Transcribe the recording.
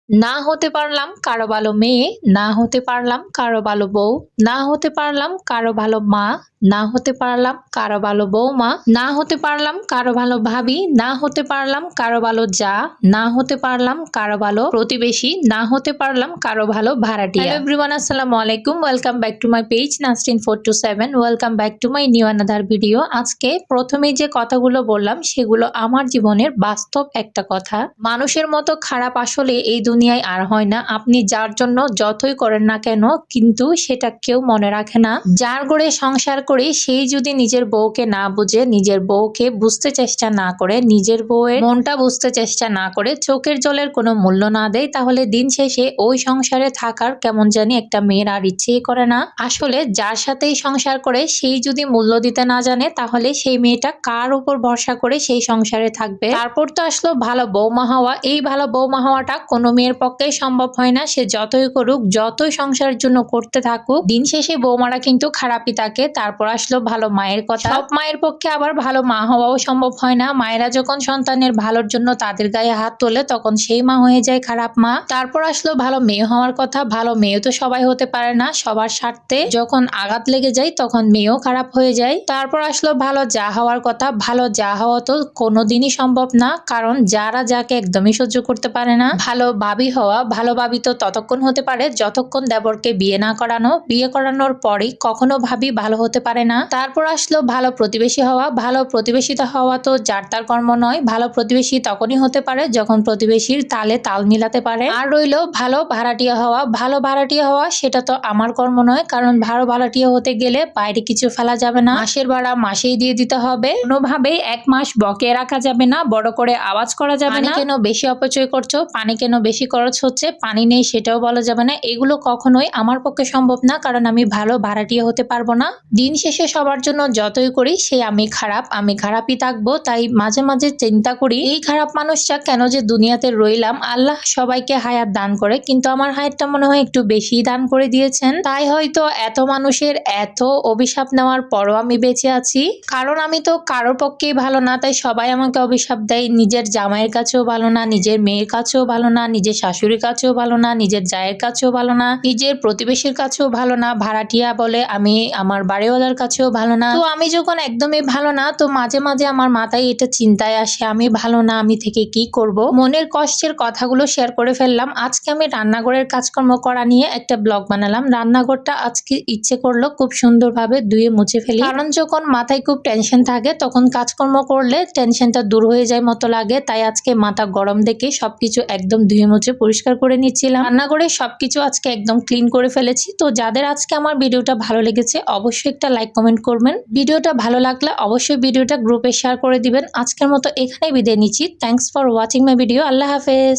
না হতে পারলাম কারো ভালো মেয়ে, না হতে পারলাম কারো ভালো বউ, না হতে পারলাম কারো ভালো মা, না হতে পারলাম কারো ভালো বৌমা, না হতে পারলাম কারো ভালো ভাবি, না হতে পারলাম কারো ভালো জা, না হতে পারলাম কারো ভালো প্রতিবেশী, না হতে পারলাম কারো ভালো ভাড়াটিয়া। হ্যালো এভরিওয়ান, আসসালামু আলাইকুম, welcome back to my page Nasrin 427, welcome back to my new another video. আজকে প্রথমে যে কথাগুলো বললাম সেগুলো আমার জীবনের বাস্তব একটা কথা। মানুষের মতো খারাপ আসলে এই দুনিয়ায় আর হয় না। আপনি যার জন্য যতই করেন না কেন, কিন্তু সেটা কেউ মনে রাখে না। যার গড়ে সংসার করে সেই যদি নিজের বউকে না বুঝে, নিজের বউকে বুঝতে চেষ্টা না করে, নিজের বউয়ের মনটা বুঝতে চেষ্টা না করে, চোখের জলের কোনো মূল্য না দেয়, তাহলে দিন শেষে ওই সংসারে থাকার কেমন জানি একটা মেয়ের আর ইচ্ছেই করে না। আসলে যার সাথেই সংসার করে সেই যদি মূল্য দিতে না জানে, তাহলে সেই মেয়েটা কার উপর ভরসা করে সেই সংসারে থাকবে। তারপর তো আসলো ভালো বৌমা হওয়া। এই ভালো বৌমা হওয়াটা কোনো মেয়ের পক্ষেই সম্ভব হয় না। সে যতই করুক, যতই সংসারের জন্য করতে থাকুক, দিন শেষে বৌমারা কিন্তু খারাপই থাকে। তারপর আসলো ভালো মায়ের কথা। সব মায়ের পক্ষে আবার ভালো মা হওয়াও সম্ভব হয় না। মায়েরা যখন সন্তানের ভালোর জন্য তাদের গায়ে হাত তোলে, তখন সেই মা হয়ে যায় খারাপ মা। তারপর আসলো ভালো মেয়ে হওয়ার কথা। ভালো মেয়ে তো সবাই হতে পারে না। সবার স্বার্থে যখন আঘাত লেগে যায়, তখন মেয়েও খারাপ হয়ে যায়। তারপর আসলো ভালো যা হওয়ার কথা। ভালো যা হওয়া তো কোনোদিনই সম্ভব না, কারণ যারা যাকে একদমই সহ্য করতে পারে না। ভালো ভাবি হওয়া। ভালো ভাবি তো ততক্ষণ হতে পারে যতক্ষণ দেবরকে বিয়ে না করানো। বিয়ে করানোর পরেই কখনো ভাবি ভালো হতে পারে না। তারপর আসলো ভালো প্রতিবেশী হওয়া। ভালো প্রতিবেশীটা হওয়া তো যার তার কর্ম নয়। ভালো প্রতিবেশী তখনই হতে পারে যখন প্রতিবেশীর তালে তাল মিলাতে পারে। আর রইলো ভালো ভাড়াটিয়া হওয়া। ভালো ভাড়াটিয়া হওয়া সেটা তো আমার কর্ম নয়, কারণ ভালো ভাড়াটিয়া হতে গেলে বাইরে কিছু ফেলা যাবে না। মাসের ভাড়া মাসেই দিয়ে দিতে হবে। কোনোভাবেই এক মাস বকেয়া রাখা যাবে না। বড় করে আওয়াজ করা যাবে না। কেন বেশি অপচয় করছো, পানি কেন বেশি খরচ হচ্ছে, পানি নেই সেটাও বলা যাবে না। এগুলো কখনোই আমার পক্ষে সম্ভব না, কারণ আমি ভালো ভাড়াটিয়া হতে পারবো না। দিন শেষে সবার জন্য যতই করি সে আমি খারাপ, আমি খারাপই থাকবো। তাই মাঝে মাঝে চিন্তা করি, এই খারাপ মানুষটা কেন যে দুনিয়াতে রইলাম। আল্লাহ সবাইকে হায়াত দান করে, কিন্তু আমার হায়াতটা মনে হয় একটু বেশি দান করে দিয়েছেন। তাই হয়তো এত মানুষের এত অভিশাপ নেওয়ার পরও আমি বেঁচে আছি। কারণ আমি তো কারোর পক্ষেই ভালো না, তাই সবাই আমাকে অভিশাপ দেয়। নিজের জামাইয়ের কাছেও ভালো না, নিজের মেয়ের কাছেও ভালো না, নিজের শাশুড়ির কাছেও ভালো না, নিজের জায়ের কাছেও ভালো না, নিজের প্রতিবেশীর কাছেও ভালো না। ভাড়াটিয়া বলে আমি আমার বাড়িওয়ালার কাছেও ভালো না। তো আমি যখন একদমই ভালো না, তো মাঝে মাঝে আমার মাথায় এটা চিন্তায় আসে, আমি ভালো না, আমি থেকে কি করব। মনের কষ্টের কথাগুলো শেয়ার করে ফেললাম। আজকে আমি রান্নাঘরের কাজকর্ম করা নিয়ে একটা ব্লগ বানালাম। রান্নাঘরটা আজকে ইচ্ছে করলো খুব সুন্দরভাবে ধুয়ে মুছে ফেলি, কারণ যখন মাথায় খুব টেনশন থাকে তখন কাজকর্ম করলে টেনশনটা দূর হয়ে যায় মতো লাগে। তাই আজকে মাথা গরম দেখে সবকিছু একদম ধুয়ে মুছে পরিষ্কার করে নিচ্ছিলাম। রান্নাঘরে সবকিছু আজকে একদম ক্লিন করে ফেলেছি। তো যাদের আজকে আমার ভিডিওটা ভালো লেগেছে অবশ্যই একটা লাইক কমেন্ট করবেন। ভিডিওটা ভালো লাগলে অবশ্যই ভিডিওটা গ্রুপে শেয়ার করে দিবেন। আজকের মতো এখানেই বিদায় নিচ্ছি। Thanks for watching my video. আল্লাহ হাফেজ।